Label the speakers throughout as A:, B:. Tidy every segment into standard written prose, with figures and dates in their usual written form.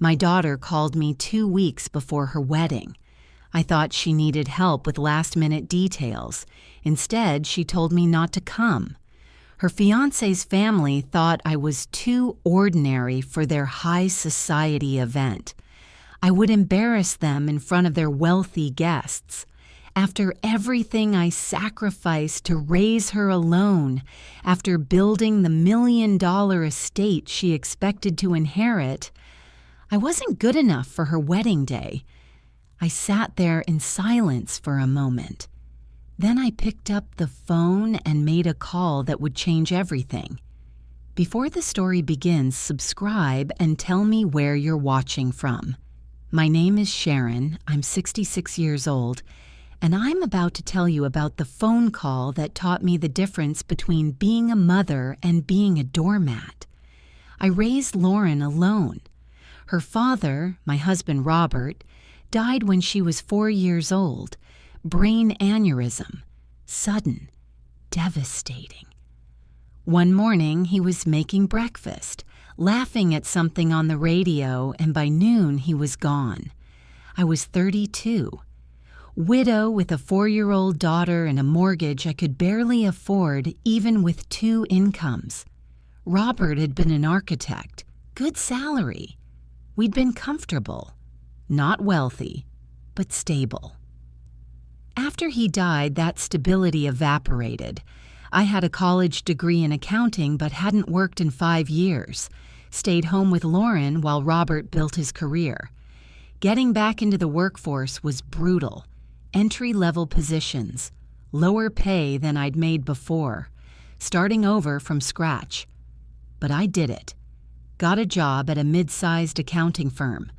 A: My daughter called me 2 weeks before her wedding. I thought she needed help with last-minute details. Instead, she told me not to come. Her fiancé's family thought I was too ordinary for their high society event. I would embarrass them in front of their wealthy guests. After everything I sacrificed to raise her alone, after building the $1 million estate she expected to inherit, I wasn't good enough for her wedding day. I sat there in silence for a moment. Then I picked up the phone and made a call that would change everything. Before the story begins, subscribe and tell me where you're watching from. My name is Sharon, I'm 66 years old, and I'm about to tell you about the phone call that taught me the difference between being a mother and being a doormat. I raised Lauren alone. Her father, my husband Robert, died when she was 4 years old. Brain aneurysm. Sudden. Devastating. One morning, he was making breakfast, laughing at something on the radio, and by noon he was gone. I was 32. Widow with a 4-year-old daughter and a mortgage I could barely afford even with 2 incomes. Robert had been an architect. Good salary. We'd been comfortable. Not wealthy, but stable. After he died, that stability evaporated. I had a college degree in accounting but hadn't worked in 5 years. Stayed home with Lauren while Robert built his career. Getting back into the workforce was brutal. Entry-level positions, lower pay than I'd made before, starting over from scratch. But I did it. Got a job at a mid-sized accounting firm.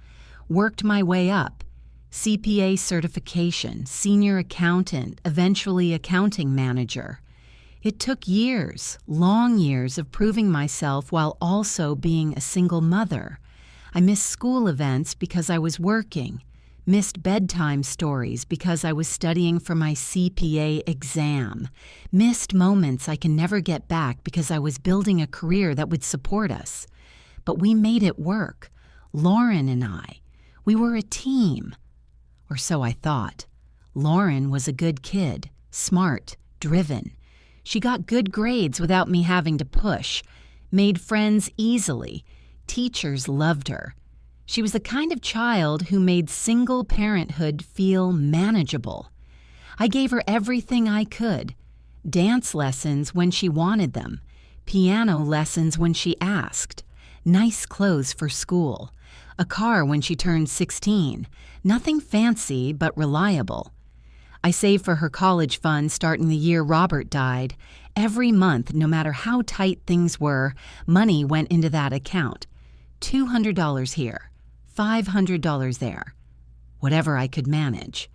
A: Worked my way up. CPA certification, senior accountant, eventually accounting manager. It took years, long years of proving myself while also being a single mother. I missed school events because I was working, missed bedtime stories because I was studying for my CPA exam, missed moments I can never get back because I was building a career that would support us. But we made it work, Lauren and I. We were a team. Or so I thought. Lauren was a good kid, smart, driven. She got good grades without me having to push, made friends easily. Teachers loved her. She was the kind of child who made single parenthood feel manageable. I gave her everything I could. Dance lessons when she wanted them, piano lessons when she asked, nice clothes for school, a car when she turned 16, nothing fancy but reliable. I saved for her college fund starting the year Robert died. Every month, no matter how tight things were, money went into that account. $200 here, $500 there, whatever I could manage.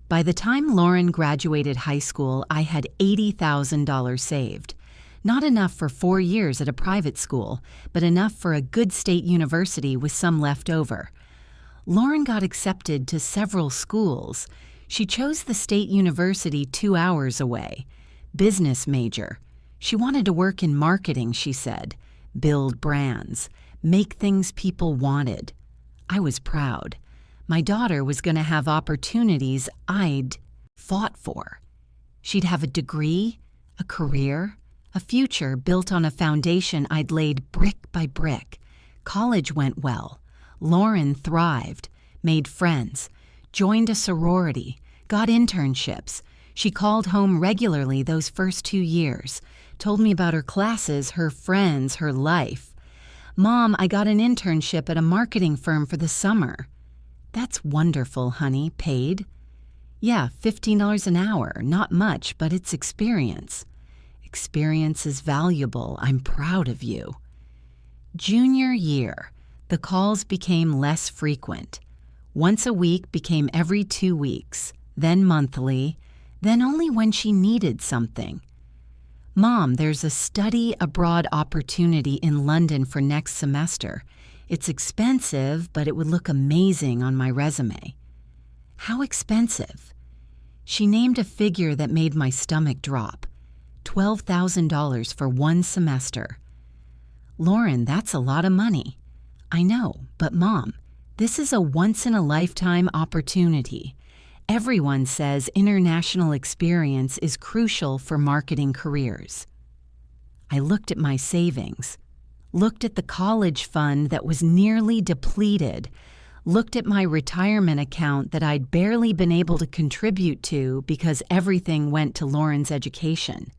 A: By the time Lauren graduated high school, I had $80,000 saved. Not enough for 4 years at a private school, but enough for a good state university with some left over. Lauren got accepted to several schools. She chose the state university 2 hours away. Business major. She wanted to work in marketing, she said. Build brands. Make things people wanted. I was proud. My daughter was going to have opportunities I'd fought for. She'd have a degree, a career, a future built on a foundation I'd laid brick by brick. College went well. Lauren thrived, made friends, joined a sorority, got internships. She called home regularly those first 2 years, told me about her classes, her friends, her life. Mom, I got an internship at a marketing firm for the summer. That's wonderful, honey. Paid? Yeah, $15 an hour. Not much, but it's experience. Experience is valuable. I'm proud of you. Junior year, the calls became less frequent. Once a week became every 2 weeks, then monthly, then only when she needed something. Mom, there's a study abroad opportunity in London for next semester. It's expensive, but it would look amazing on my resume. How expensive? She named a figure that made my stomach drop. $12,000 for 1 semester. Lauren, that's a lot of money. I know, but Mom, this is a once-in-a-lifetime opportunity. Everyone says international experience is crucial for marketing careers. I looked at my savings, looked at the college fund that was nearly depleted, looked at my retirement account that I'd barely been able to contribute to because everything went to Lauren's education.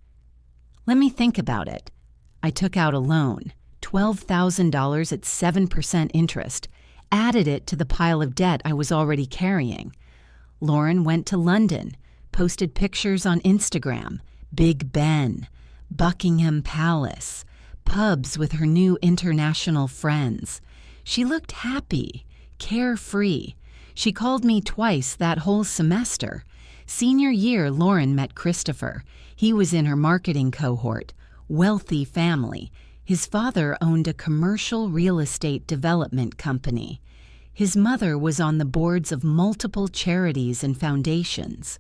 A: Let me think about it. I took out a loan, $12,000 at 7% interest, added it to the pile of debt I was already carrying. Lauren went to London, posted pictures on Instagram, Big Ben, Buckingham Palace, pubs with her new international friends. She looked happy, carefree. She called me twice that whole semester. Senior year, Lauren met Christopher. He was in her marketing cohort. Wealthy family. His father owned a commercial real estate development company. His mother was on the boards of multiple charities and foundations.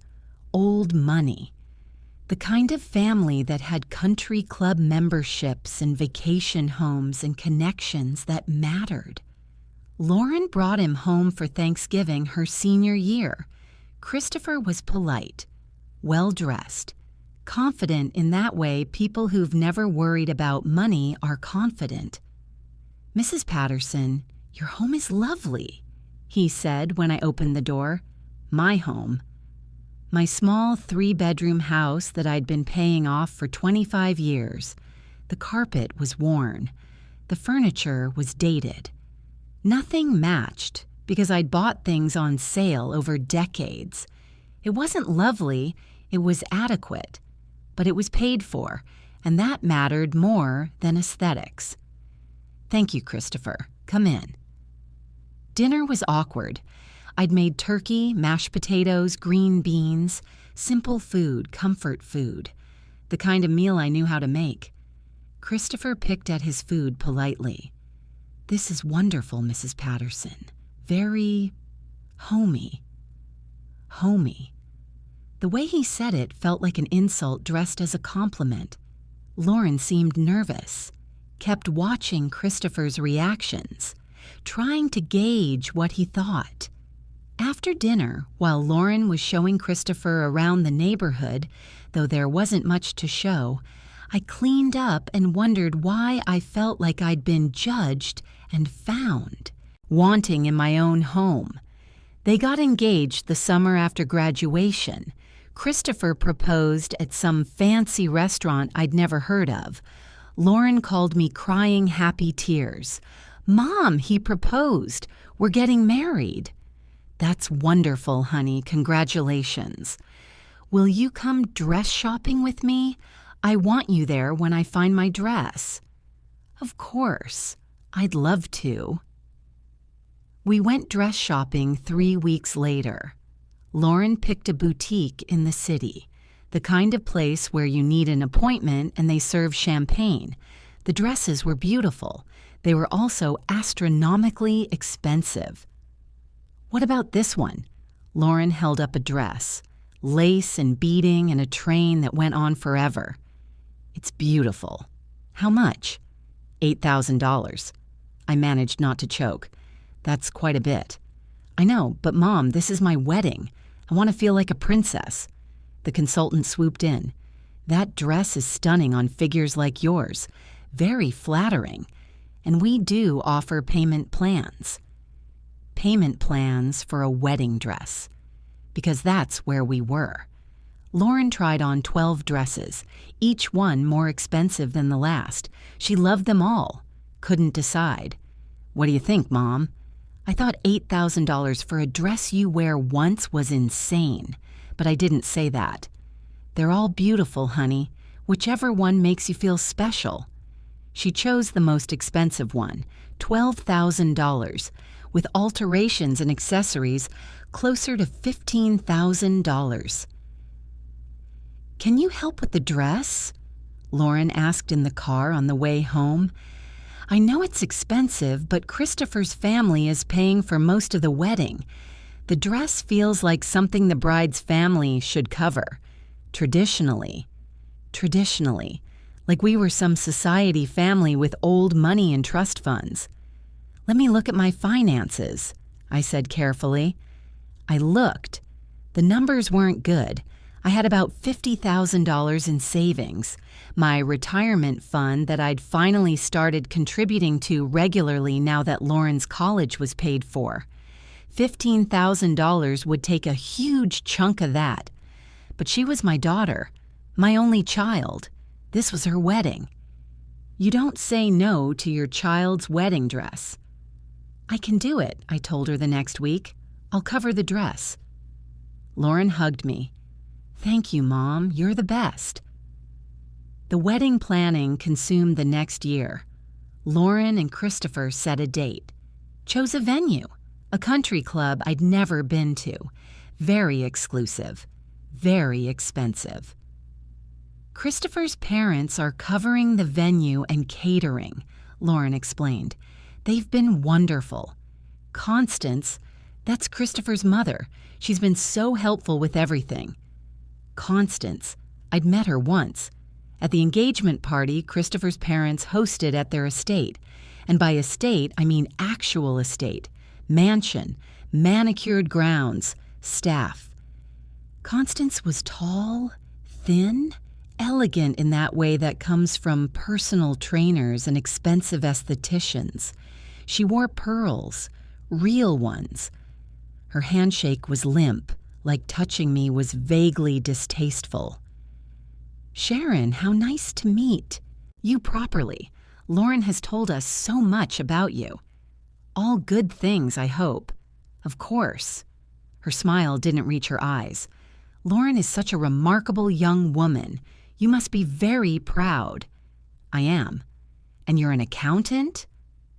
A: Old money. The kind of family that had country club memberships and vacation homes and connections that mattered. Lauren brought him home for Thanksgiving her senior year. Christopher was polite, well-dressed, confident in that way people who've never worried about money are confident. "Mrs. Patterson, your home is lovely," he said when I opened the door. My home. My small 3-bedroom house that I'd been paying off for 25 years. The carpet was worn. The furniture was dated. Nothing matched because I'd bought things on sale over decades. It wasn't lovely, it was adequate, but it was paid for, and that mattered more than aesthetics. "Thank you, Christopher. Come in." Dinner was awkward. I'd made turkey, mashed potatoes, green beans, simple food, comfort food, the kind of meal I knew how to make. Christopher picked at his food politely. "This is wonderful, Mrs. Patterson. Very homey." Homey. The way he said it felt like an insult dressed as a compliment. Lauren seemed nervous, kept watching Christopher's reactions, trying to gauge what he thought. After dinner, while Lauren was showing Christopher around the neighborhood, though there wasn't much to show, I cleaned up and wondered why I felt like I'd been judged and found, wanting in my own home. They got engaged the summer after graduation. Christopher proposed at some fancy restaurant I'd never heard of. Lauren called me crying happy tears. "Mom, he proposed. We're getting married." "That's wonderful, honey. Congratulations. Will you come dress shopping with me? I want you there when I find my dress." "Of course. I'd love to." We went dress shopping 3 weeks later. Lauren picked a boutique in the city, the kind of place where you need an appointment and they serve champagne. The dresses were beautiful. They were also astronomically expensive. "What about this one?" Lauren held up a dress, lace and beading and a train that went on forever. "It's beautiful." "How much?" $8,000. I managed not to choke. "That's quite a bit." "I know, but Mom, this is my wedding. I want to feel like a princess." The consultant swooped in. "That dress is stunning on figures like yours. Very flattering. And we do offer payment plans." Payment plans for a wedding dress. Because that's where we were. Lauren tried on 12 dresses, each one more expensive than the last. She loved them all. Couldn't decide. "What do you think, Mom?" I thought $8,000 for a dress you wear once was insane, but I didn't say that. "They're all beautiful, honey. Whichever one makes you feel special." She chose the most expensive one, $12,000, with alterations and accessories closer to $15,000. "Can you help with the dress?" Lauren asked in the car on the way home. "I know it's expensive, but Christopher's family is paying for most of the wedding. The dress feels like something the bride's family should cover. Traditionally, like we were some society family with old money and trust funds." Let me look at my finances, I said carefully. I looked. The numbers weren't good. I had about $50,000 in savings, my retirement fund that I'd finally started contributing to regularly now that Lauren's college was paid for. $15,000 would take a huge chunk of that. But she was my daughter, my only child. This was her wedding. You don't say no to your child's wedding dress. I can do it, I told her the next week. I'll cover the dress. Lauren hugged me. Thank you, Mom. You're the best. The wedding planning consumed the next year. Lauren and Christopher set a date. Chose a venue, a country club I'd never been to. Very exclusive. Very expensive. Christopher's parents are covering the venue and catering, Lauren explained. They've been wonderful. Constance, that's Christopher's mother. She's been so helpful with everything. Constance, I'd met her once. At the engagement party Christopher's parents hosted at their estate. And by estate, I mean actual estate. Mansion, manicured grounds, staff. Constance was tall, thin, elegant in that way that comes from personal trainers and expensive estheticians. She wore pearls, real ones. Her handshake was limp, like touching me was vaguely distasteful. Sharon, how nice to meet. You properly. Lauren has told us so much about you. All good things, I hope. Of course. Her smile didn't reach her eyes. Lauren is such a remarkable young woman. You must be very proud. I am. And you're an accountant?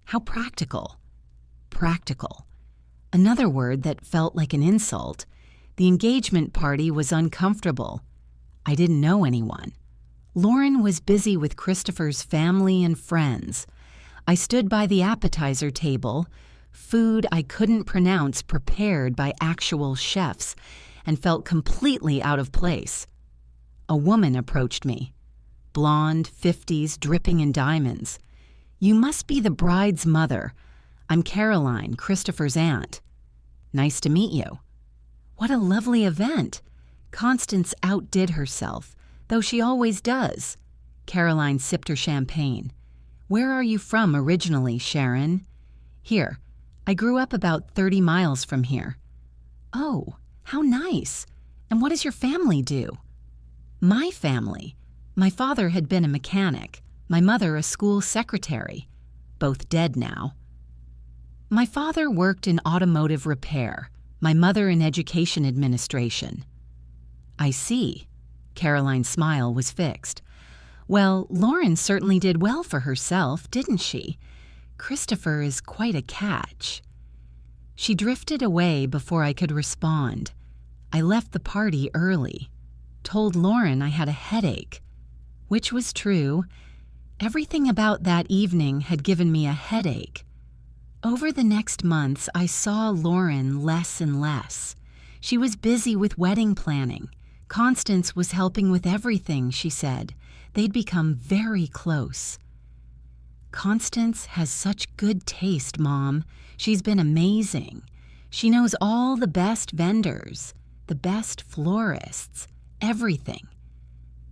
A: How practical. Practical. Another word that felt like an insult. The engagement party was uncomfortable. I didn't know anyone. Lauren was busy with Christopher's family and friends. I stood by the appetizer table, food I couldn't pronounce prepared by actual chefs, and felt completely out of place. A woman approached me. Blonde, 50s, dripping in diamonds. You must be the bride's mother. I'm Caroline, Christopher's aunt. Nice to meet you. What a lovely event. Constance outdid herself, though she always does. Caroline sipped her champagne. Where are you from originally, Sharon? Here. I grew up about 30 miles from here. Oh, how nice. And what does your family do? My family. My father had been a mechanic, my mother a school secretary, both dead now. My father worked in automotive repair, my mother in education administration. I see. Caroline's smile was fixed. Well, Lauren certainly did well for herself, didn't she? Christopher is quite a catch. She drifted away before I could respond. I left the party early. Told Lauren I had a headache. Which was true. Everything about that evening had given me a headache. Over the next months, I saw Lauren less and less. She was busy with wedding planning. Constance was helping with everything, she said. They'd become very close. Constance has such good taste, Mom. She's been amazing. She knows all the best vendors, the best florists, everything.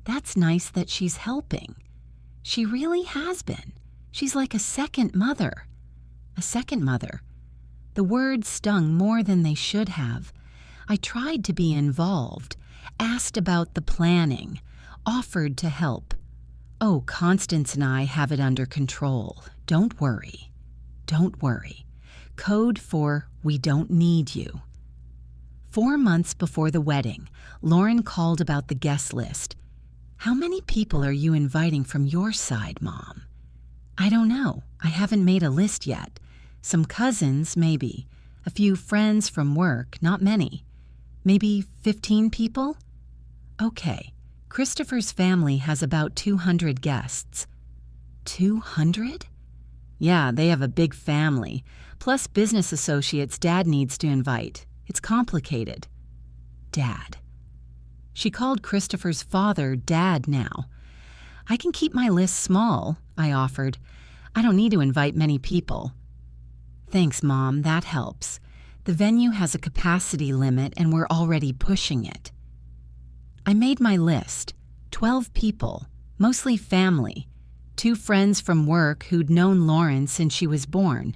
A: That's nice that she's helping. She really has been. She's like a second mother. A second mother. The words stung more than they should have. I tried to be involved, asked about the planning, offered to help. Oh, Constance and I have it under control. Don't worry. Don't worry. Code for we don't need you. 4 months before the wedding, Lauren called about the guest list. How many people are you inviting from your side, Mom? I don't know. I haven't made a list yet. Some cousins, maybe. A few friends from work, not many. Maybe 15 people? Okay. Christopher's family has about 200 guests. 200? Yeah, they have a big family, plus business associates Dad needs to invite. It's complicated. Dad. She called Christopher's father Dad now. I can keep my list small, I offered. I don't need to invite many people. Thanks, Mom, that helps. The venue has a capacity limit and we're already pushing it. I made my list. 12 people, mostly family. 2 friends from work who'd known Lauren since she was born.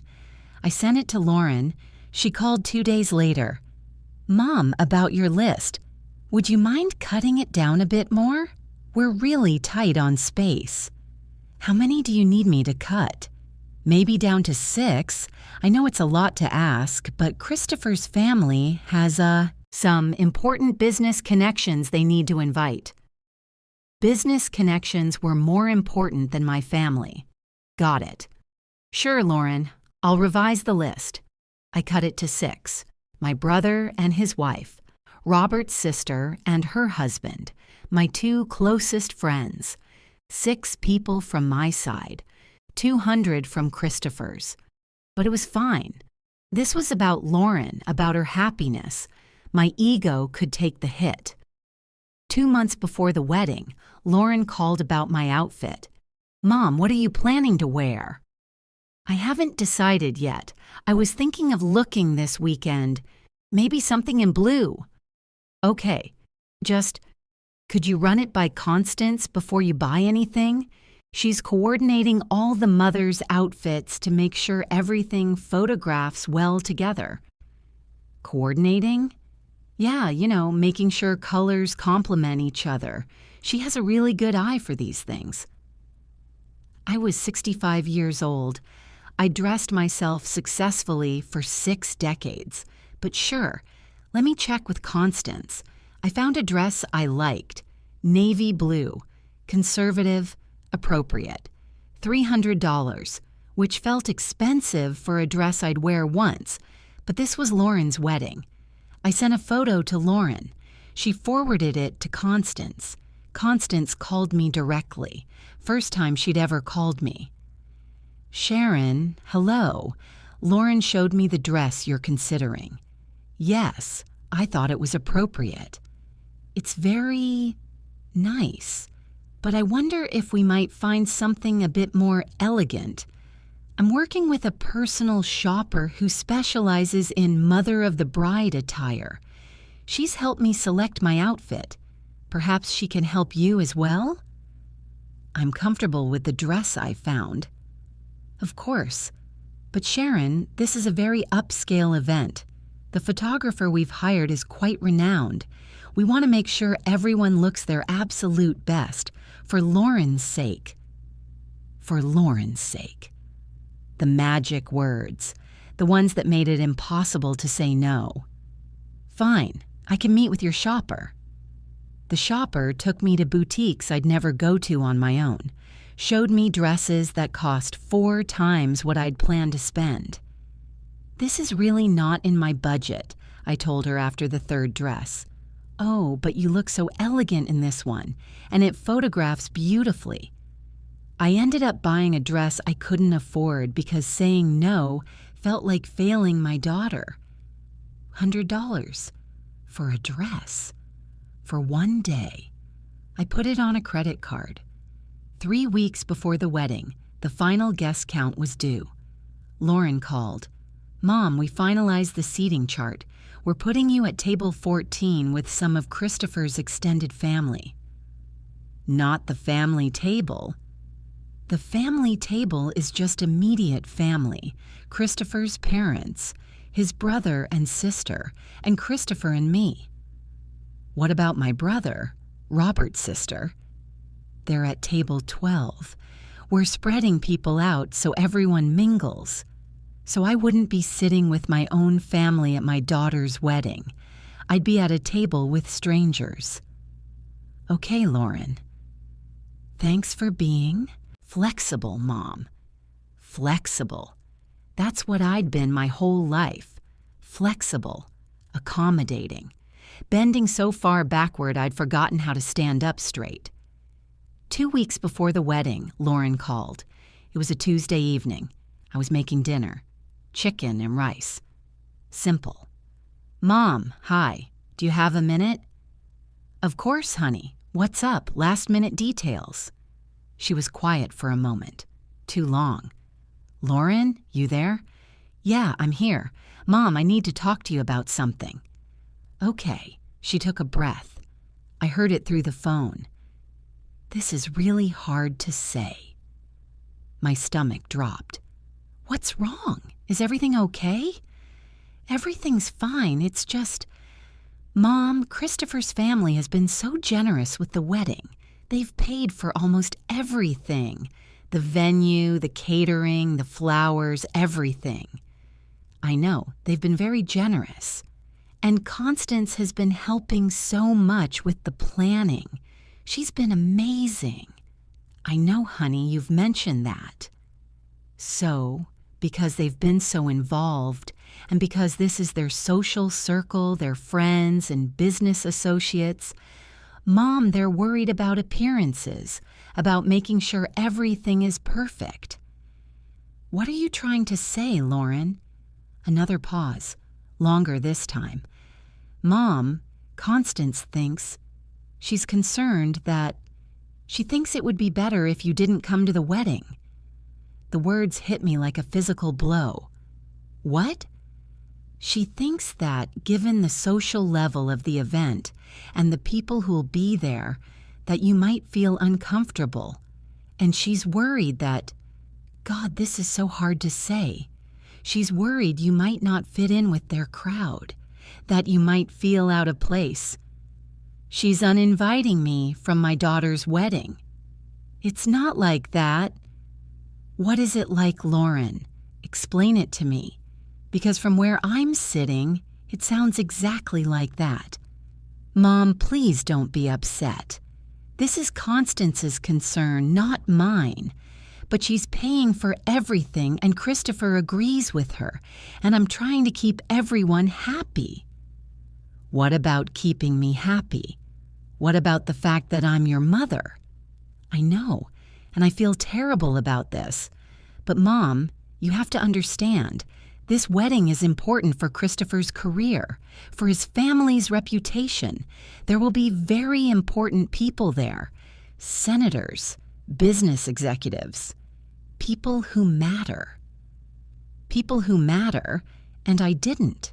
A: I sent it to Lauren. She called 2 days later. Mom, about your list. Would you mind cutting it down a bit more? We're really tight on space. How many do you need me to cut? Maybe down to 6. I know it's a lot to ask, but Christopher's family has some important business connections they need to invite. Business connections were more important than my family. Got it. Sure, Lauren. I'll revise the list. I cut it to 6. My brother and his wife, Robert's sister and her husband, my 2 closest friends, 6 people from my side, 200 from Christopher's. But it was fine. This was about Lauren, about her happiness. My ego could take the hit. 2 months before the wedding, Lauren called about my outfit. Mom, what are you planning to wear? I haven't decided yet. I was thinking of looking this weekend. Maybe something in blue. Okay, could you run it by Constance before you buy anything? She's coordinating all the mothers' outfits to make sure everything photographs well together. Coordinating? Yeah, making sure colors complement each other. She has a really good eye for these things. I was 65 years old. I dressed myself successfully for 6 decades. But sure, let me check with Constance. I found a dress I liked. Navy blue. Conservative. Appropriate. $300, which felt expensive for a dress I'd wear once. But this was Lauren's wedding. I sent a photo to Lauren. She forwarded it to Constance. Constance called me directly. First time she'd ever called me. Sharon, hello. Lauren showed me the dress you're considering. Yes, I thought it was appropriate. It's very nice, but I wonder if we might find something a bit more elegant. I'm working with a personal shopper who specializes in mother of the bride attire. She's helped me select my outfit. Perhaps she can help you as well? I'm comfortable with the dress I found. Of course. But Sharon, this is a very upscale event. The photographer we've hired is quite renowned. We want to make sure everyone looks their absolute best, for Lauren's sake. For Lauren's sake. The magic words, the ones that made it impossible to say no. Fine, I can meet with your shopper. The shopper took me to boutiques I'd never go to on my own, showed me dresses that cost 4 times what I'd planned to spend. This is really not in my budget, I told her after the 3rd dress. Oh, but you look so elegant in this one, and it photographs beautifully. I ended up buying a dress I couldn't afford because saying no felt like failing my daughter. $100 for a dress. For one day. I put it on a credit card. 3 weeks before the wedding, the final guest count was due. Lauren called. Mom, we finalized the seating chart. We're putting you at table 14 with some of Christopher's extended family. Not the family table. The family table is just immediate family, Christopher's parents, his brother and sister, and Christopher and me. What about my brother, Robert's sister? They're at table 12. We're spreading people out so everyone mingles. So I wouldn't be sitting with my own family at my daughter's wedding. I'd be at a table with strangers. Okay, Lauren. Thanks for being flexible, Mom. Flexible. That's what I'd been my whole life. Flexible. Accommodating. Bending so far backward I'd forgotten how to stand up straight. 2 weeks before the wedding, Lauren called. It was a Tuesday evening. I was making dinner. Chicken and rice. Simple. Mom, hi. Do you have a minute? Of course, honey. What's up? Last-minute details. She was quiet for a moment. Too long. Lauren, you there? Yeah, I'm here. Mom, I need to talk to you about something. Okay. She took a breath. I heard it through the phone. This is really hard to say. My stomach dropped. What's wrong? Is everything okay? Everything's fine. It's just... Mom, Christopher's family has been so generous with the wedding. They've paid for almost everything. The venue, the catering, the flowers, everything. I know, they've been very generous. And Constance has been helping so much with the planning. She's been amazing. I know, honey, you've mentioned that. So, because they've been so involved, and because this is their social circle, their friends and business associates, Mom, they're worried about appearances, about making sure everything is perfect. What are you trying to say, Lauren? Another pause, longer this time. Mom, Constance thinks, she's concerned that she thinks it would be better if you didn't come to the wedding. The words hit me like a physical blow. What? She thinks that, given the social level of the event and the people who'll be there, that you might feel uncomfortable. And she's worried that, God, this is so hard to say. She's worried you might not fit in with their crowd, that you might feel out of place. She's uninviting me from my daughter's wedding. It's not like that. What is it like, Lauren? Explain it to me. Because from where I'm sitting, it sounds exactly like that. Mom, please don't be upset. This is Constance's concern, not mine. But she's paying for everything, and Christopher agrees with her, and I'm trying to keep everyone happy. What about keeping me happy? What about the fact that I'm your mother? I know, and I feel terrible about this. But Mom, you have to understand, this wedding is important for Christopher's career, for his family's reputation. There will be very important people there. Senators, business executives, people who matter. People who matter, and I didn't.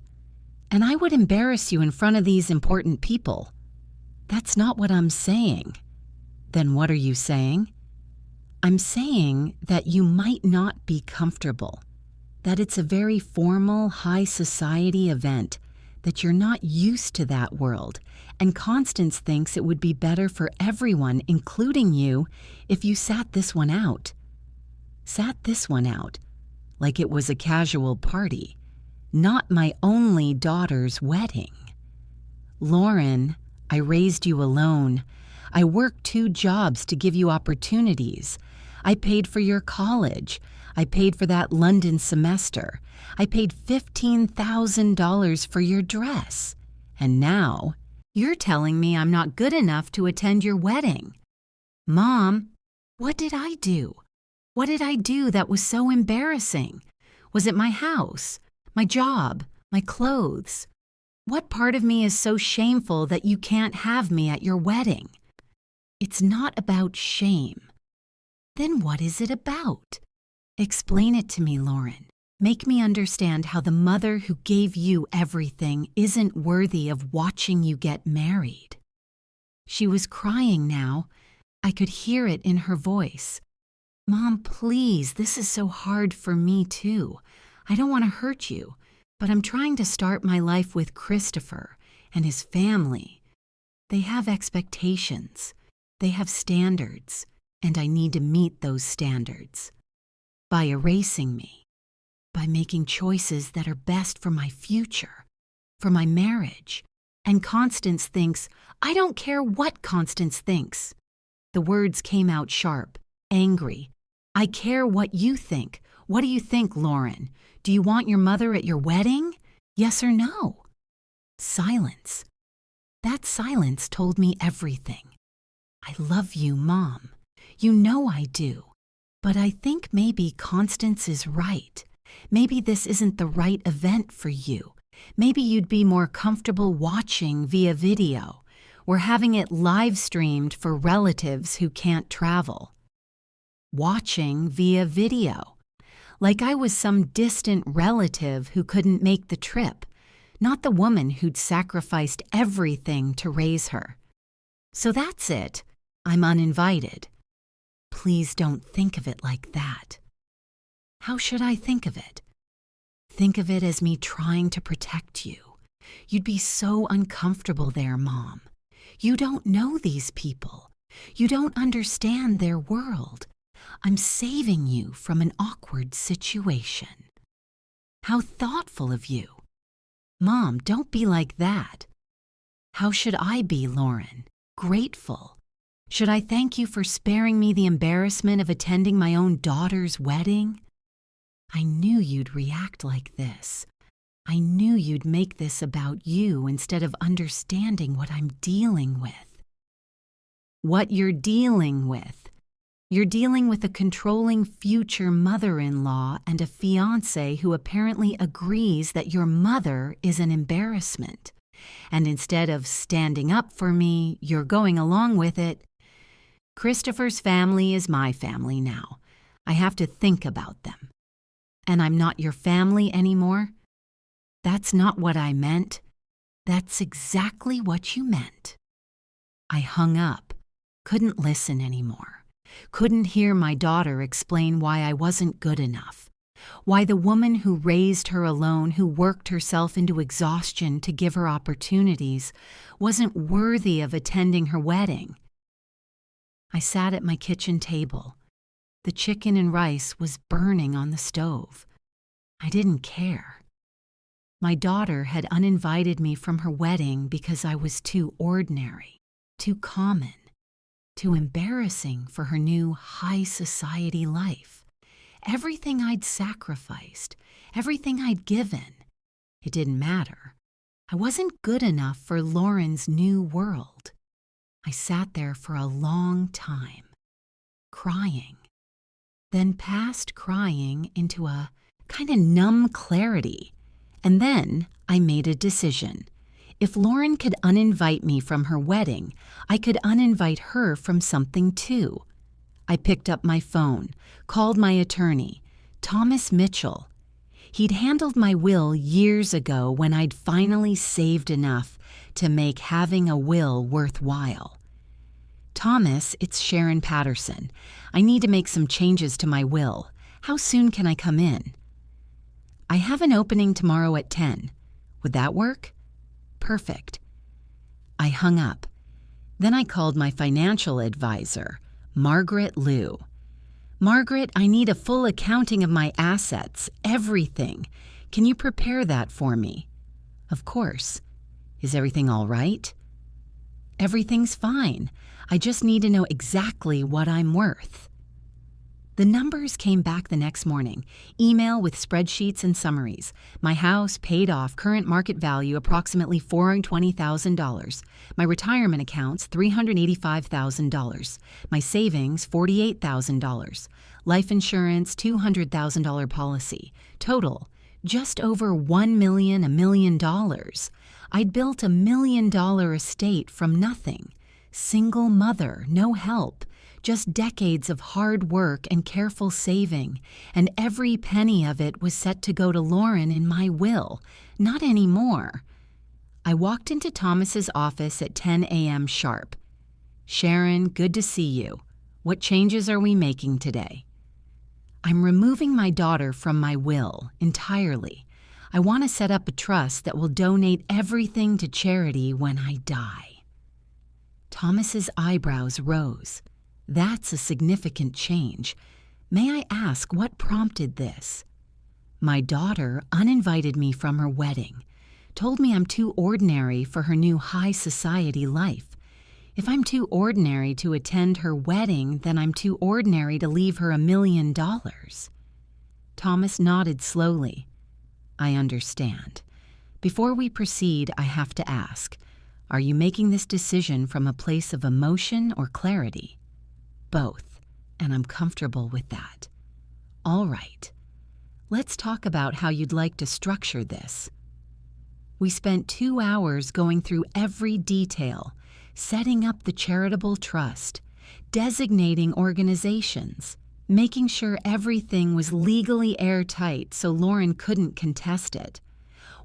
A: And I would embarrass you in front of these important people. That's not what I'm saying. Then what are you saying? I'm saying that you might not be comfortable, that it's a very formal, high society event, that you're not used to that world, and Constance thinks it would be better for everyone, including you, if you sat this one out. Sat this one out, like it was a casual party, not my only daughter's wedding. Lauren, I raised you alone. I worked 2 jobs to give you opportunities. I paid for your college. I paid for that London semester. I paid $15,000 for your dress. And now, you're telling me I'm not good enough to attend your wedding. Mom, what did I do? What did I do that was so embarrassing? Was it my house, my job, my clothes? What part of me is so shameful that you can't have me at your wedding? It's not about shame. Then what is it about? Explain it to me, Lauren. Make me understand how the mother who gave you everything isn't worthy of watching you get married. She was crying now. I could hear it in her voice. Mom, please, this is so hard for me too. I don't want to hurt you, but I'm trying to start my life with Christopher and his family. They have expectations. They have standards, and I need to meet those standards. By erasing me, by making choices that are best for my future, for my marriage. And Constance thinks, I don't care what Constance thinks. The words came out sharp, angry. I care what you think. What do you think, Lauren? Do you want your mother at your wedding? Yes or no? Silence. That silence told me everything. I love you, Mom. You know I do. But I think maybe Constance is right. Maybe this isn't the right event for you. Maybe you'd be more comfortable watching via video or having it live streamed for relatives who can't travel. Watching via video. like I was some distant relative who couldn't make the trip, not the woman who'd sacrificed everything to raise her. So that's it. I'm uninvited. Please don't think of it like that. How should I think of it? Think of it as me trying to protect you. You'd be so uncomfortable there, Mom. You don't know these people. You don't understand their world. I'm saving you from an awkward situation. How thoughtful of you. Mom, don't be like that. How should I be, Lauren? Grateful. Should I thank you for sparing me the embarrassment of attending my own daughter's wedding? I knew you'd react like this. I knew you'd make this about you instead of understanding what I'm dealing with. What you're dealing with. You're dealing with a controlling future mother-in-law and a fiancé who apparently agrees that your mother is an embarrassment. And instead of standing up for me, you're going along with it. Christopher's family is my family now. I have to think about them. And I'm not your family anymore? That's not what I meant. That's exactly what you meant. I hung up, couldn't listen anymore, couldn't hear my daughter explain why I wasn't good enough, why the woman who raised her alone, who worked herself into exhaustion to give her opportunities, wasn't worthy of attending her wedding. I sat at my kitchen table. The chicken and rice was burning on the stove. I didn't care. My daughter had uninvited me from her wedding because I was too ordinary, too common, too embarrassing for her new high society life. Everything I'd sacrificed, everything I'd given, it didn't matter. I wasn't good enough for Lauren's new world. I sat there for a long time, crying, then past crying into a kind of numb clarity. And then I made a decision. If Lauren could uninvite me from her wedding, I could uninvite her from something too. I picked up my phone, called my attorney, Thomas Mitchell. He'd handled my will years ago when I'd finally saved enough to make having a will worthwhile. Thomas, it's Sharon Patterson. I need to make some changes to my will. How soon can I come in? I have an opening tomorrow at 10. Would that work? Perfect. I hung up. Then I called my financial advisor, Margaret Liu. Margaret, I need a full accounting of my assets, everything. Can you prepare that for me? Of course. Is everything all right? Everything's fine. I just need to know exactly what I'm worth. The numbers came back the next morning, email with spreadsheets and summaries. My house paid off, current market value approximately $420,000. My retirement accounts $385,000. My savings $48,000. Life insurance $200,000 policy. Total just over $1 million. I'd built $1 million estate from nothing. Single mother, no help. Just decades of hard work and careful saving, and every penny of it was set to go to Lauren in my will. Not anymore. I walked into Thomas's office at 10 a.m. sharp. Sharon, good to see you. What changes are we making today? I'm removing my daughter from my will entirely. I want to set up a trust that will donate everything to charity when I die. Thomas's eyebrows rose. That's a significant change. May I ask what prompted this? My daughter uninvited me from her wedding, told me I'm too ordinary for her new high society life. If I'm too ordinary to attend her wedding, then I'm too ordinary to leave her $1 million. Thomas nodded slowly. I understand. Before we proceed, I have to ask, are you making this decision from a place of emotion or clarity? Both, and I'm comfortable with that. All right. Let's talk about how you'd like to structure this. We spent 2 hours going through every detail, setting up the charitable trust, designating organizations, making sure everything was legally airtight so Lauren couldn't contest it.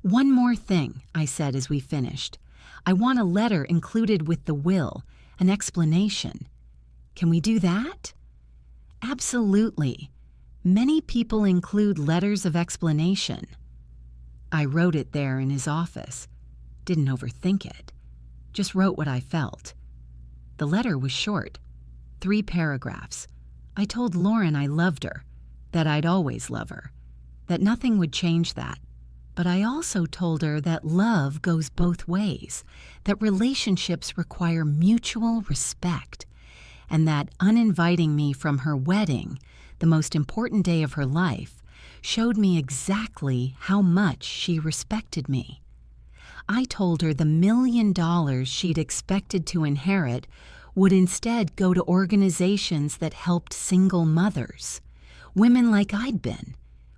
A: "One more thing," I said as we finished. "I want a letter included with the will, an explanation. Can we do that?" "Absolutely. Many people include letters of explanation." I wrote it there in his office. Didn't overthink it. Just wrote what I felt. The letter was short, 3 paragraphs. I told Lauren I loved her, that I'd always love her, that nothing would change that. But I also told her that love goes both ways, that relationships require mutual respect, and that uninviting me from her wedding, the most important day of her life, showed me exactly how much she respected me. I told her the $1 million she'd expected to inherit would instead go to organizations that helped single mothers, women like I'd been,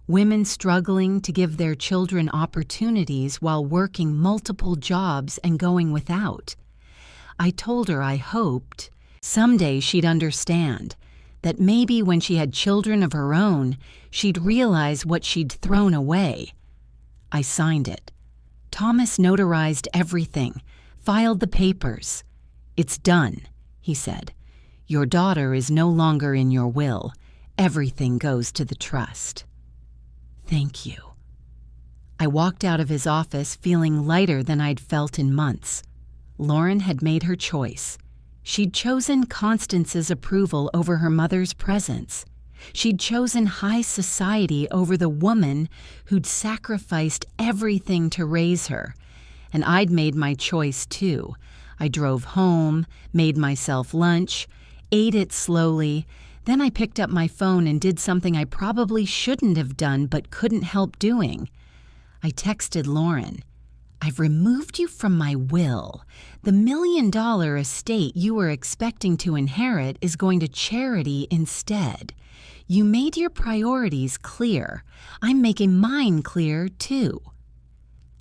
A: women struggling to give their children opportunities while working multiple jobs and going without. I told her I hoped someday she'd understand, that maybe when she had children of her own, she'd realize what she'd thrown away. I signed it. Thomas notarized everything, filed the papers. "It's done," he said. "Your daughter is no longer in your will. Everything goes to the trust." "Thank you." I walked out of his office feeling lighter than I'd felt in months. Lauren had made her choice. She'd chosen Constance's approval over her mother's presence. She'd chosen high society over the woman who'd sacrificed everything to raise her. And I'd made my choice too. I drove home, made myself lunch, ate it slowly. Then I picked up my phone and did something I probably shouldn't have done but couldn't help doing. I texted Lauren, "I've removed you from my will. The $1 million estate you were expecting to inherit is going to charity instead. You made your priorities clear. I'm making mine clear, too."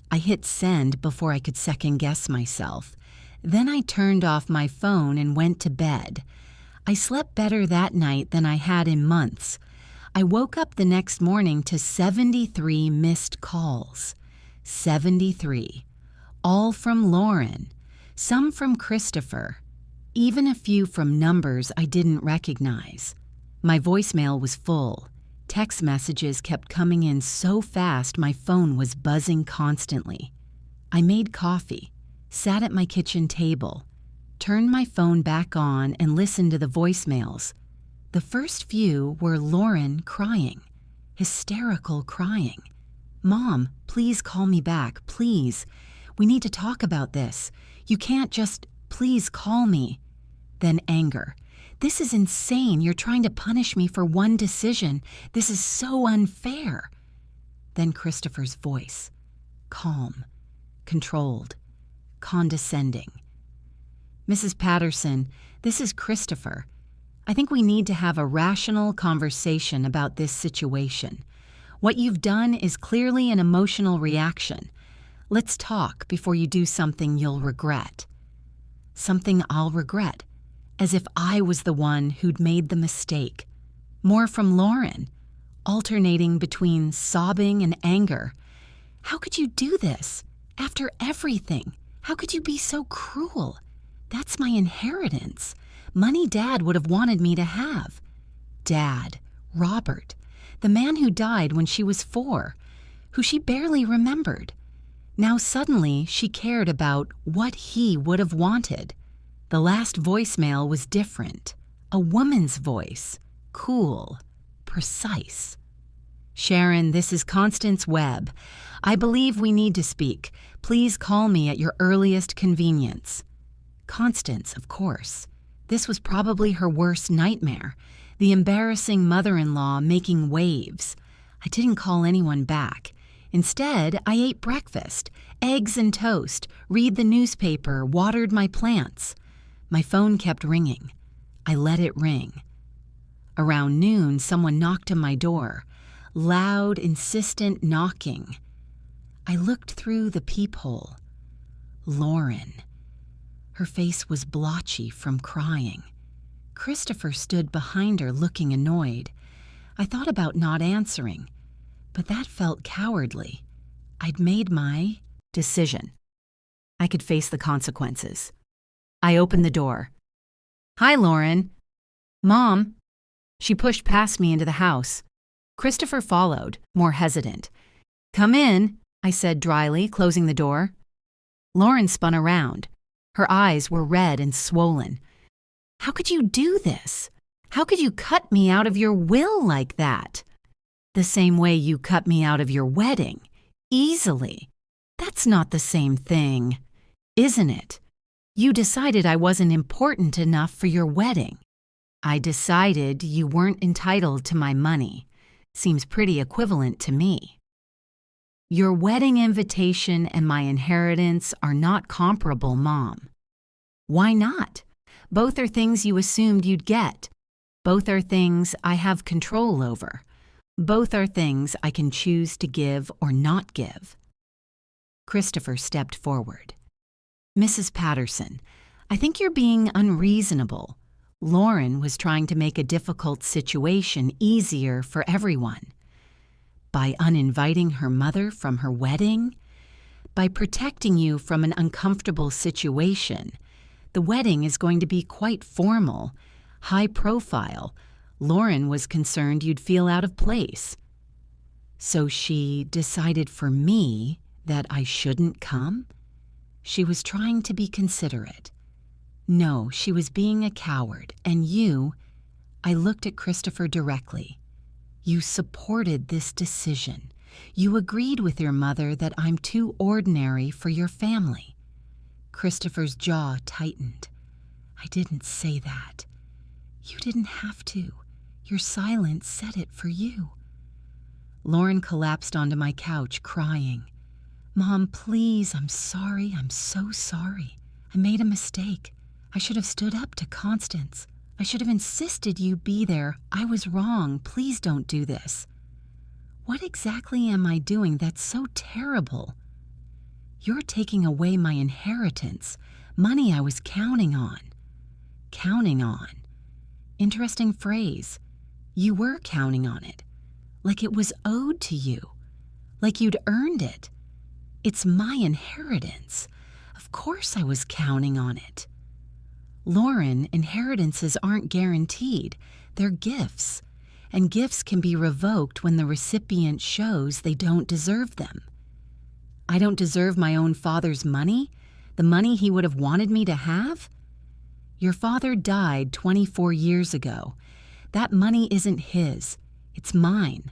A: I hit send before I could second-guess myself. Then I turned off my phone and went to bed. I slept better that night than I had in months. I woke up the next morning to 73 missed calls. 73. All from Lauren. Some from Christopher. Even a few from numbers I didn't recognize. My voicemail was full. Text messages kept coming in so fast my phone was buzzing constantly. I made coffee, sat at my kitchen table, turned my phone back on and listened to the voicemails. The first few were Lauren crying, hysterical crying. "Mom, please call me back, please. We need to talk about this. You can't just, please call me." Then anger. "This is insane. You're trying to punish me for one decision. This is so unfair." Then Christopher's voice. Calm, controlled, condescending. "Mrs. Patterson, this is Christopher. I think we need to have a rational conversation about this situation. What you've done is clearly an emotional reaction. Let's talk before you do something you'll regret." Something I'll regret, as if I was the one who'd made the mistake. More from Lauren, alternating between sobbing and anger. "How could you do this? After everything, how could you be so cruel? That's my inheritance. Money Dad would have wanted me to have." Dad, Robert, the man who died when she was 4, who she barely remembered. Now suddenly she cared about what he would have wanted. The last voicemail was different. A woman's voice. Cool. Precise. "Sharon, this is Constance Webb. I believe we need to speak. Please call me at your earliest convenience." Constance, of course. This was probably her worst nightmare. The embarrassing mother-in-law making waves. I didn't call anyone back. Instead, I ate breakfast, eggs and toast, read the newspaper, watered my plants. My phone kept ringing. I let it ring. Around noon, someone knocked on my door. Loud, insistent knocking. I looked through the peephole. Lauren. Her face was blotchy from crying. Christopher stood behind her looking annoyed. I thought about not answering, but that felt cowardly. I'd made my decision. I could face the consequences. I opened the door. "Hi, Lauren." "Mom." She pushed past me into the house. Christopher followed, more hesitant. "Come in," I said dryly, closing the door. Lauren spun around. Her eyes were red and swollen. "How could you do this? How could you cut me out of your will like that?" "The same way you cut me out of your wedding. Easily. That's not the same thing, isn't it? You decided I wasn't important enough for your wedding. I decided you weren't entitled to my money. Seems pretty equivalent to me." "Your wedding invitation and my inheritance are not comparable, Mom." "Why not? Both are things you assumed you'd get. Both are things I have control over. Both are things I can choose to give or not give." Christopher stepped forward. "Mrs. Patterson, I think you're being unreasonable. Lauren was trying to make a difficult situation easier for everyone. By uninviting her mother from her wedding, by protecting you from an uncomfortable situation. The wedding is going to be quite formal, high profile. Lauren was concerned you'd feel out of place. So she decided for me that I shouldn't come? She was trying to be considerate. No, she was being a coward, and you," I looked at Christopher directly, "you supported this decision. You agreed with your mother that I'm too ordinary for your family." Christopher's jaw tightened. "I didn't say that. You didn't have to. Your silence said it for you." Lauren collapsed onto my couch, crying. "Mom, please, I'm sorry. I'm so sorry. I made a mistake. I should have stood up to Constance. I should have insisted you be there. I was wrong. Please don't do this." "What exactly am I doing that's so terrible?" "You're taking away my inheritance, money I was counting on." "Counting on." Interesting phrase. You were counting on it. Like it was owed to you. Like you'd earned it. It's my inheritance. Of course I was counting on it. "Lauren, inheritances aren't guaranteed. They're gifts. And gifts can be revoked when the recipient shows they don't deserve them. I don't deserve my own father's money? The money he would have wanted me to have? Your father died 24 years ago. That money isn't his. It's mine.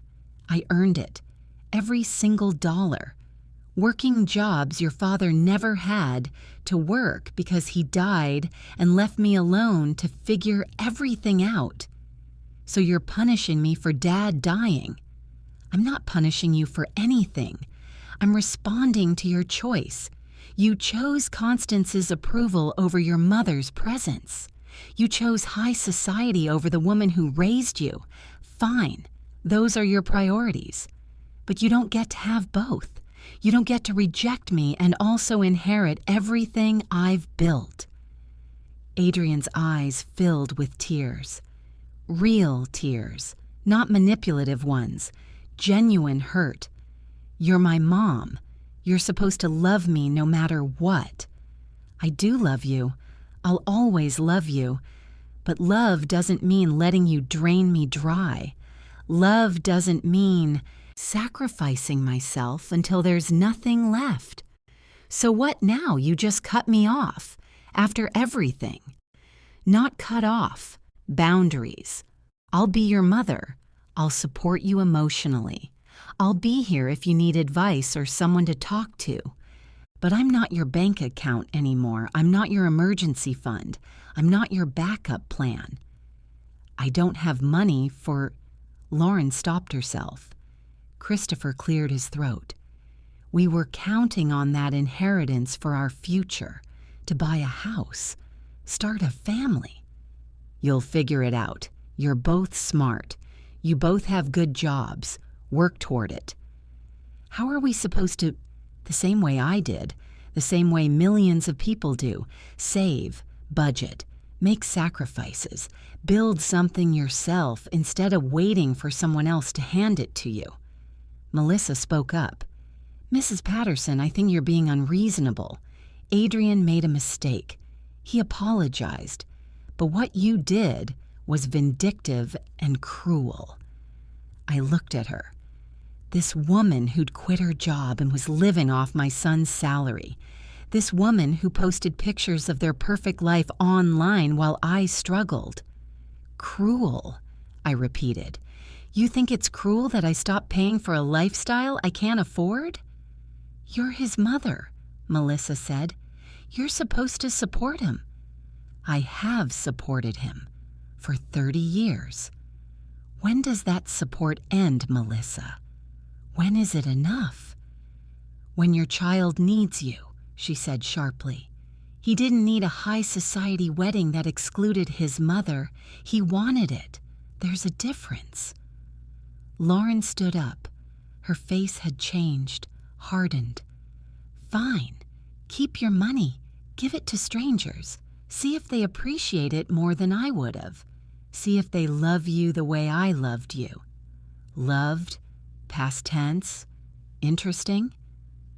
A: I earned it. Every single dollar. Working jobs your father never had to work because he died and left me alone to figure everything out. So you're punishing me for Dad dying. I'm not punishing you for anything. I'm responding to your choice. You chose Constance's approval over your mother's presence. You chose high society over the woman who raised you. Fine, those are your priorities. But you don't get to have both. You don't get to reject me and also inherit everything I've built." Adrian's eyes filled with tears. Real tears, not manipulative ones. Genuine hurt. "You're my mom. You're supposed to love me no matter what." "I do love you. I'll always love you. But love doesn't mean letting you drain me dry. Love doesn't mean sacrificing myself until there's nothing left. So what now? You just cut me off after everything." "Not cut off. Boundaries. I'll be your mother. I'll support you emotionally. I'll be here if you need advice or someone to talk to. But I'm not your bank account anymore. I'm not your emergency fund. I'm not your backup plan. I don't have money for—" Lauren stopped herself. Christopher cleared his throat. "We were counting on that inheritance for our future, to buy a house, start a family." "You'll figure it out. You're both smart. You both have good jobs. Work toward it." "How are we supposed to—" "The same way I did, the same way millions of people do. Save, budget, Make sacrifices. Build something yourself instead of waiting for someone else to hand it to you. Melissa spoke up. Mrs. Patterson, I think you're being unreasonable. Adrian made a mistake. He apologized. But what you did was vindictive and cruel. I looked at her. This woman who'd quit her job and was living off my son's salary. This woman who posted pictures of their perfect life online while I struggled. Cruel, I repeated. You think it's cruel that I stopped paying for a lifestyle I can't afford? You're his mother, Melissa said. You're supposed to support him. I have supported him for 30 years. When does that support end, Melissa? When is it enough? When your child needs you, she said sharply. He didn't need a high society wedding that excluded his mother. He wanted it. There's a difference. Lauren stood up. Her face had changed, hardened. Fine. Keep your money. Give it to strangers. See if they appreciate it more than I would have. See if they love you the way I loved you. Loved, past tense, interesting.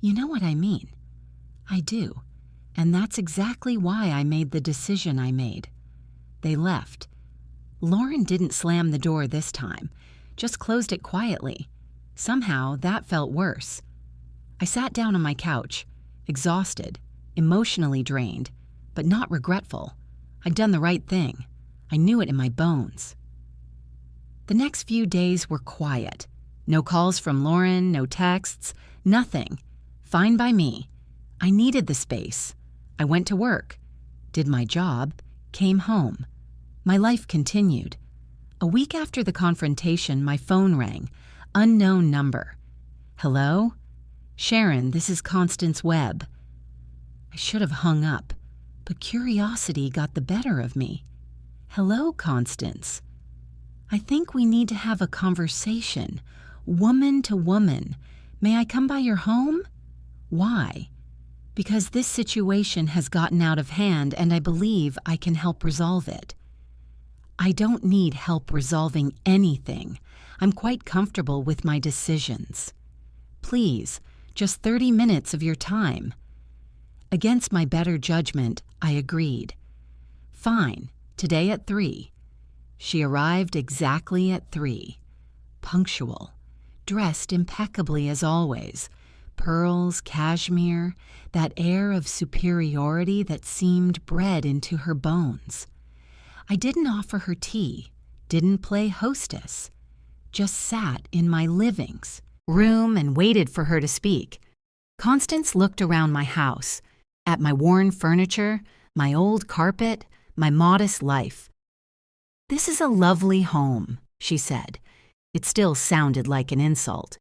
A: You know what I mean. I do, and that's exactly why I made the decision I made. They left. Lauren didn't slam the door this time, just closed it quietly. Somehow, that felt worse. I sat down on my couch, exhausted, emotionally drained, but not regretful. I'd done the right thing. I knew it in my bones. The next few days were quiet. No calls from Lauren, no texts, nothing. Fine by me. I needed the space. I went to work, did my job, came home. My life continued. A week after the confrontation, my phone rang. Unknown number. Hello? Sharon, this is Constance Webb. I should have hung up, but curiosity got the better of me. Hello, Constance. I think we need to have a conversation, woman to woman. May I come by your home? Why? Because this situation has gotten out of hand and I believe I can help resolve it. I don't need help resolving anything. I'm quite comfortable with my decisions. Please, just 30 minutes of your time. Against my better judgment, I agreed. Fine, today at 3. She arrived exactly at 3. Punctual, dressed impeccably as always. Pearls, cashmere, that air of superiority that seemed bred into her bones. I didn't offer her tea, didn't play hostess, just sat in my livings room and waited for her to speak. Constance looked around my house, at my worn furniture, my old carpet, my modest life. This is a lovely home, she said. It still sounded like an insult.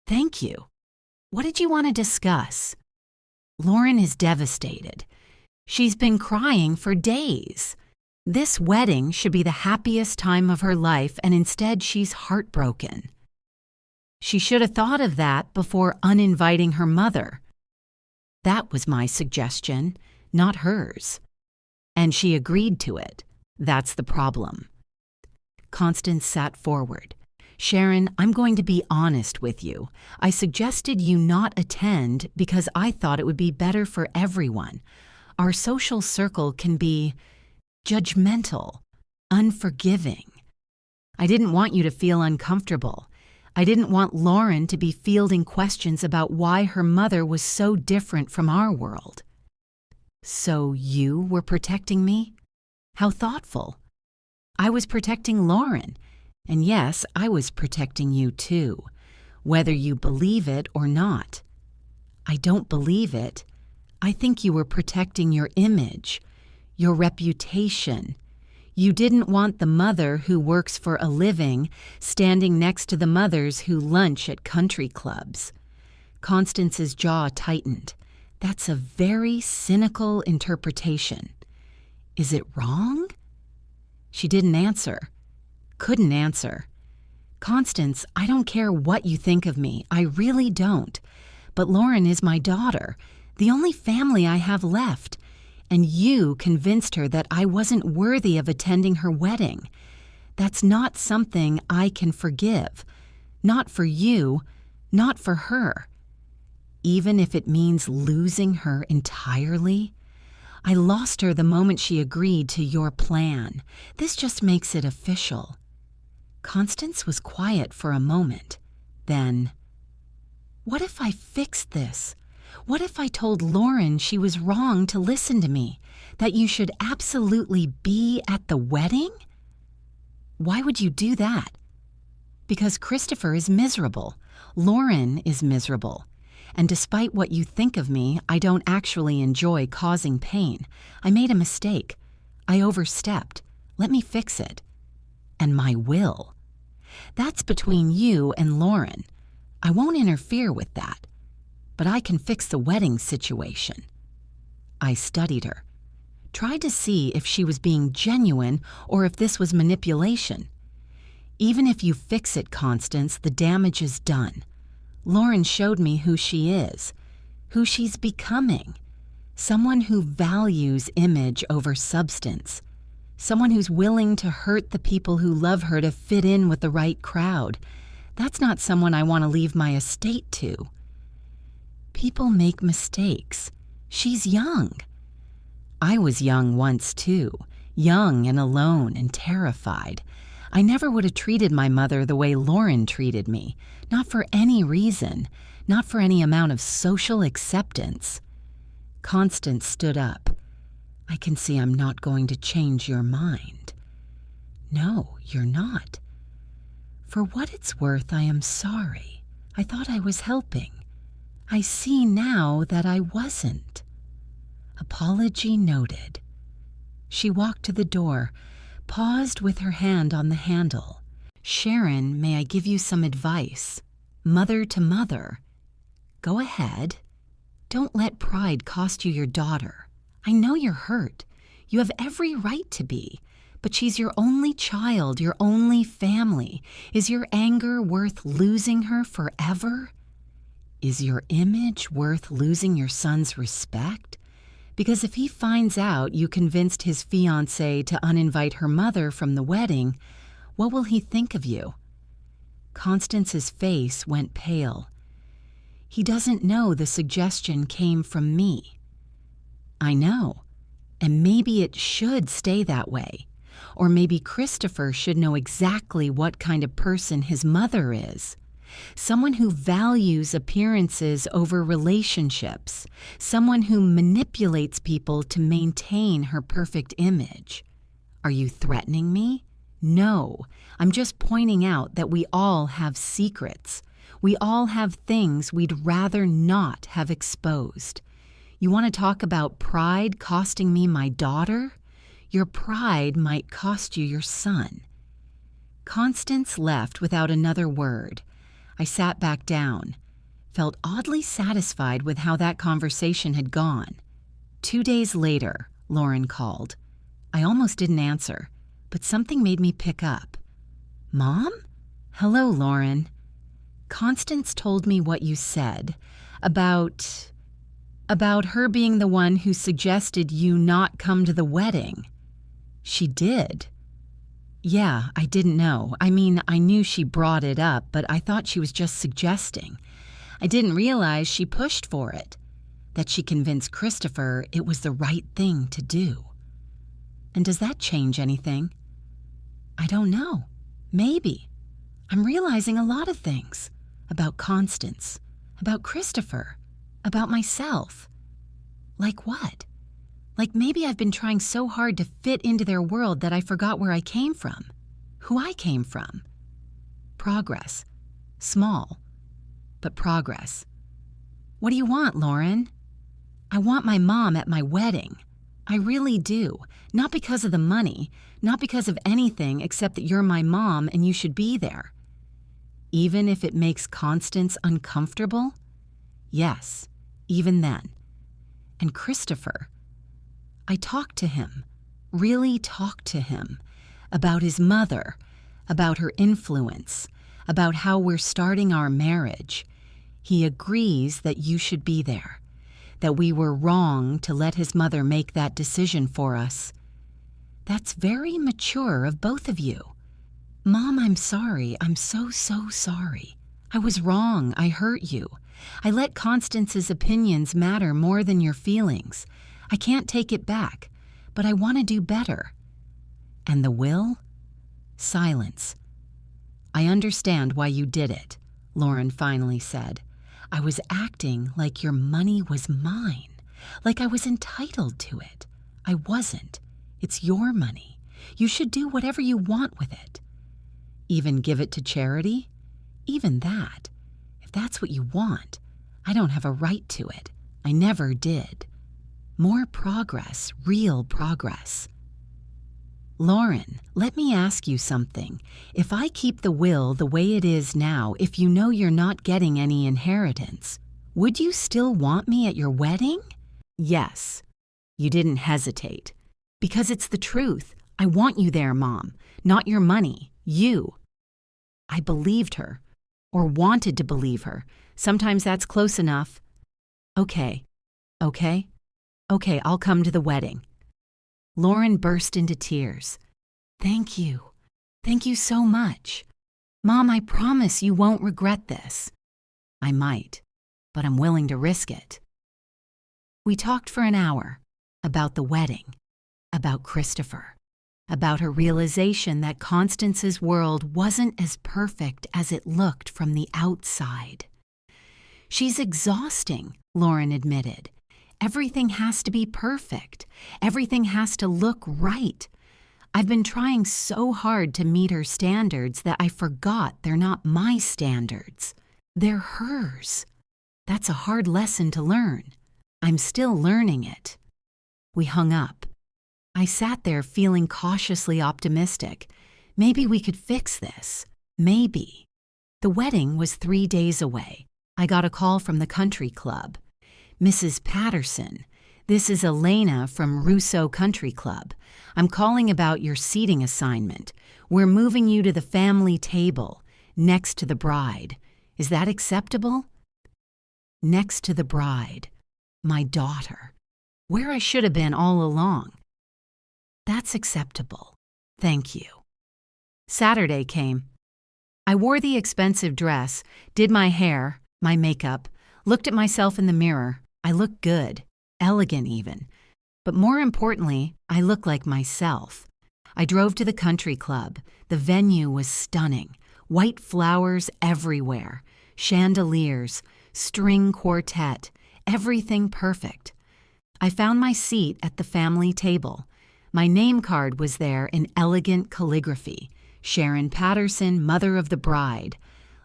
A: Thank you. What did you want to discuss? Lauren is devastated. She's been crying for days. This wedding should be the happiest time of her life, and instead she's heartbroken. She should have thought of that before uninviting her mother. That was my suggestion, not hers. And she agreed to it. That's the problem. Constance sat forward. Sharon, I'm going to be honest with you. I suggested you not attend because I thought it would be better for everyone. Our social circle can be judgmental, unforgiving. I didn't want you to feel uncomfortable. I didn't want Lauren to be fielding questions about why her mother was so different from our world. So you were protecting me? How thoughtful. I was protecting Lauren. And yes, I was protecting you too, whether you believe it or not. I don't believe it. I think you were protecting your image, your reputation. You didn't want the mother who works for a living standing next to the mothers who lunch at country clubs. Constance's jaw tightened. That's a very cynical interpretation. Is it wrong? She didn't answer. Couldn't answer. Constance, I don't care what you think of me. I really don't. But Lauren is my daughter, the only family I have left. And you convinced her that I wasn't worthy of attending her wedding. That's not something I can forgive. Not for you, not for her. Even if it means losing her entirely. I lost her the moment she agreed to your plan. This just makes it official. Constance was quiet for a moment. Then, what if I fixed this? What if I told Lauren she was wrong to listen to me? That you should absolutely be at the wedding? Why would you do that? Because Christopher is miserable. Lauren is miserable. And despite what you think of me, I don't actually enjoy causing pain. I made a mistake. I overstepped. Let me fix it. And my will. That's between you and Lauren. I won't interfere with that. But I can fix the wedding situation. I studied her. Tried to see if she was being genuine or if this was manipulation. Even if you fix it, Constance, the damage is done. Lauren showed me who she is, who she's becoming. Someone who values image over substance. Someone who's willing to hurt the people who love her to fit in with the right crowd. That's not someone I want to leave my estate to. People make mistakes. She's young. I was young once too, young and alone and terrified. I never would have treated my mother the way Lauren treated me, not for any reason, not for any amount of social acceptance. Constance stood up. I can see I'm not going to change your mind. No, you're not. For what it's worth, I am sorry. I thought I was helping. I see now that I wasn't. Apology noted. She walked to the door, paused with her hand on the handle. Sharon, may I give you some advice? Mother to mother. Go ahead. Don't let pride cost you your daughter. I know you're hurt. You have every right to be. But she's your only child, your only family. Is your anger worth losing her forever? Is your image worth losing your son's respect? Because if he finds out you convinced his fiancée to uninvite her mother from the wedding, what will he think of you? Constance's face went pale. He doesn't know the suggestion came from me. I know, and maybe it should stay that way. Or maybe Christopher should know exactly what kind of person his mother is. Someone who values appearances over relationships. Someone who manipulates people to maintain her perfect image. Are you threatening me? No, I'm just pointing out that we all have secrets. We all have things we'd rather not have exposed. You want to talk about pride costing me my daughter? Your pride might cost you your son. Constance left without another word. I sat back down, felt oddly satisfied with how that conversation had gone. 2 days later, Lauren called. I almost didn't answer, but something made me pick up. Mom? Hello, Lauren. Constance told me what you said about her being the one who suggested you not come to the wedding. She did. Yeah, I didn't know. I mean, I knew she brought it up, but I thought she was just suggesting. I didn't realize she pushed for it, that she convinced Christopher it was the right thing to do. And does that change anything? I don't know. Maybe. I'm realizing a lot of things. About Constance, about Christopher, about myself. Like what? Like maybe I've been trying so hard to fit into their world that I forgot where I came from, who I came from. Progress. Small, but progress. What do you want, Lauren? I want my mom at my wedding. I really do. Not because of the money, not because of anything except that you're my mom and you should be there. Even if it makes Constance uncomfortable? Yes, even then. And Christopher. I talked to him, really talked to him, about his mother, about her influence, about how we're starting our marriage. He agrees that you should be there. that we were wrong to let his mother make that decision for us. That's very mature of both of you. Mom, I'm sorry. I'm so sorry. I was wrong. I hurt you. I let Constance's opinions matter more than your feelings. I can't take it back, but I want to do better. And the will? Silence. I understand why you did it, Lauren finally said. I was acting like your money was mine, like I was entitled to it. I wasn't. It's your money. You should do whatever you want with it. Even give it to charity? Even that. If that's what you want, I don't have a right to it. I never did. More progress, real progress. Lauren, let me ask you something. If I keep the will the way it is now, if you know you're not getting any inheritance, would you still want me at your wedding? Yes. You didn't hesitate. Because it's the truth. I want you there, Mom. Not your money. You. I believed her. Or wanted to believe her. Sometimes that's close enough. Okay, I'll come to the wedding. Lauren burst into tears. Thank you. Thank you so much. Mom, I promise you won't regret this. I might, but I'm willing to risk it. We talked for an hour about the wedding, about Christopher, about her realization that Constance's world wasn't as perfect as it looked from the outside. She's exhausting, Lauren admitted. Everything has to be perfect. Everything has to look right. I've been trying so hard to meet her standards that I forgot they're not my standards. They're hers. That's a hard lesson to learn. I'm still learning it. We hung up. I sat there feeling cautiously optimistic. Maybe we could fix this. Maybe. The wedding was 3 days away. I got a call from the country club. Mrs. Patterson, this is Elena from Russo Country Club. I'm calling about your seating assignment. We're moving you to the family table, next to the bride. Is that acceptable? Next to the bride. My daughter. Where I should have been all along. That's acceptable. Thank you. Saturday came. I wore the expensive dress, did my hair, my makeup, looked at myself in the mirror. I looked good, elegant even. But more importantly, I looked like myself. I drove to the country club. The venue was stunning. White flowers everywhere, chandeliers, string quartet, everything perfect. I found my seat at the family table. My name card was there in elegant calligraphy. Sharon Patterson, mother of the bride.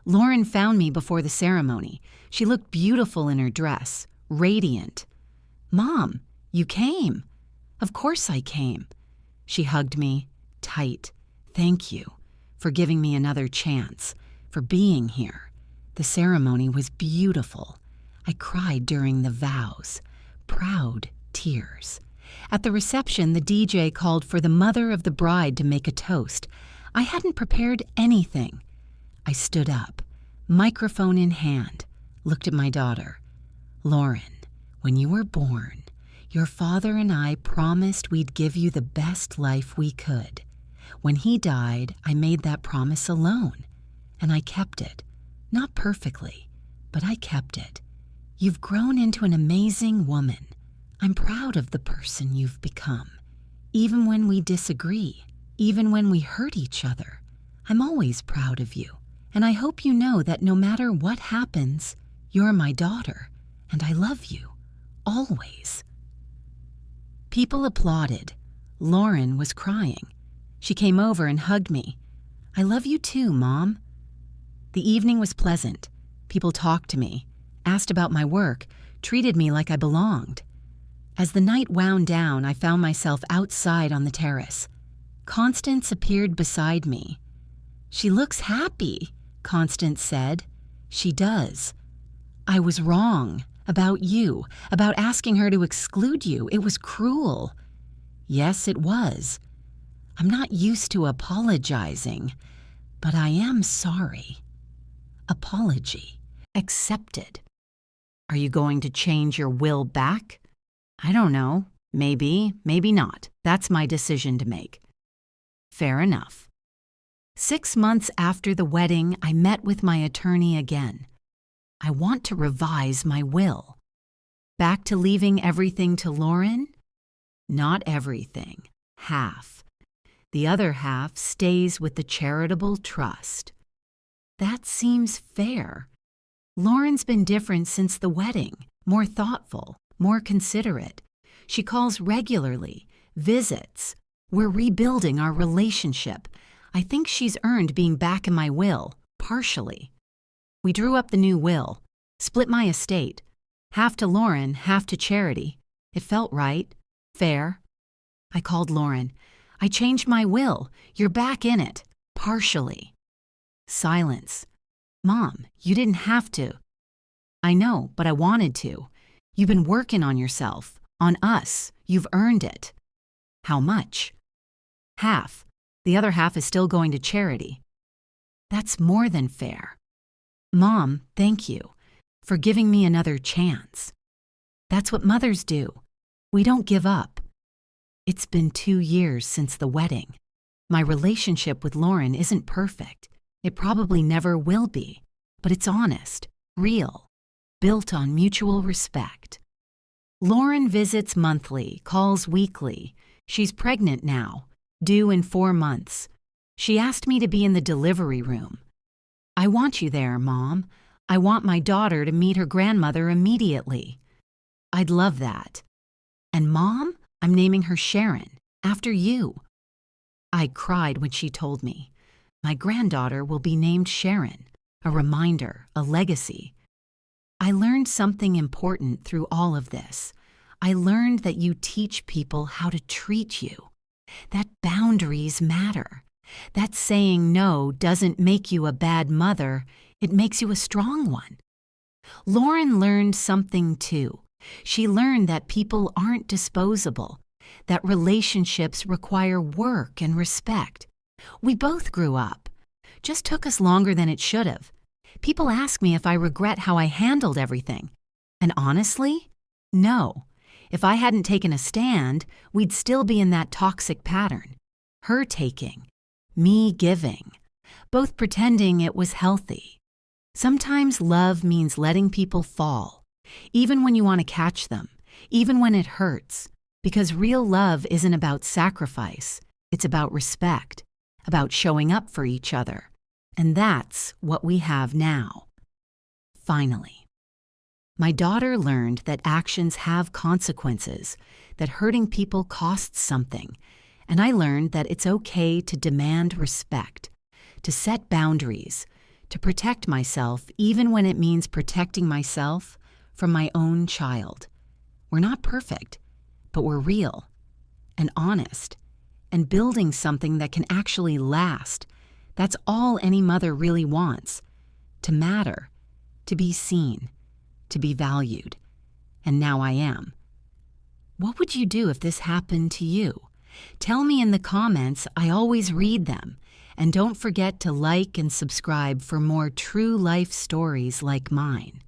A: Lauren found me before the ceremony. She looked beautiful in her dress, radiant. Mom, you came. Of course I came. She hugged me tight. Thank you for giving me another chance, for being here. The ceremony was beautiful. I cried during the vows, proud tears. At the reception, the DJ called for the mother of the bride to make a toast. I hadn't prepared anything. I stood up, microphone in hand, looked at my daughter. Lauren, when you were born, your father and I promised we'd give you the best life we could. When he died, I made that promise alone, and I kept it. Not perfectly, but I kept it. You've grown into an amazing woman. I'm proud of the person you've become. Even when we disagree, even when we hurt each other, I'm always proud of you. And I hope you know that no matter what happens, you're my daughter, and I love you, always. People applauded. Lauren was crying. She came over and hugged me. I love you too, Mom. The evening was pleasant. People talked to me, asked about my work, treated me like I belonged. As the night wound down, I found myself outside on the terrace. Constance appeared beside me. She looks happy, Constance said. She does. I was wrong about you, about asking her to exclude you. It was cruel. Yes, it was. I'm not used to apologizing, but I am sorry. Apology. Accepted. Are you going to change your will back? I don't know. Maybe, maybe not. That's my decision to make. Fair enough. 6 months after the wedding, I met with my attorney again. I want to revise my will. Back to leaving everything to Lauren? Not everything. Half. The other half stays with the charitable trust. That seems fair. Lauren's been different since the wedding, more thoughtful, more considerate. She calls regularly, visits. We're rebuilding our relationship. I think she's earned being back in my will, partially. We drew up the new will, split my estate. Half to Lauren, half to charity. It felt right, fair. I called Lauren. I changed my will. You're back in it, partially. Silence. Mom, you didn't have to. I know, but I wanted to. You've been working on yourself, on us. You've earned it. How much? Half. The other half is still going to charity. That's more than fair. Mom, thank you for giving me another chance. That's what mothers do. We don't give up. It's been 2 years since the wedding. My relationship with Lauren isn't perfect. It probably never will be, but it's honest, real, built on mutual respect. Lauren visits monthly, calls weekly. She's pregnant now, due in 4 months. She asked me to be in the delivery room. I want you there, Mom. I want my daughter to meet her grandmother immediately. I'd love that. And Mom, I'm naming her Sharon, after you. I cried when she told me. My granddaughter will be named Sharon, a reminder, a legacy. I learned something important through all of this. I learned that you teach people how to treat you, that boundaries matter, that saying no doesn't make you a bad mother, it makes you a strong one. Lauren learned something too. She learned that people aren't disposable, that relationships require work and respect. We both grew up. Just took us longer than it should have. People ask me if I regret how I handled everything. And honestly, no. If I hadn't taken a stand, we'd still be in that toxic pattern. Her taking, me giving, both pretending it was healthy. Sometimes love means letting people fall, even when you want to catch them, even when it hurts, because real love isn't about sacrifice. It's about respect, about showing up for each other. And that's what we have now. Finally. My daughter learned that actions have consequences, that hurting people costs something, and I learned that it's okay to demand respect, to set boundaries, to protect myself even when it means protecting myself from my own child. We're not perfect, but we're real and honest and building something that can actually last. That's all any mother really wants, to matter, to be seen, to be valued. And now I am. What would you do if this happened to you? Tell me in the comments. I always read them. And don't forget to like and subscribe for more true life stories like mine.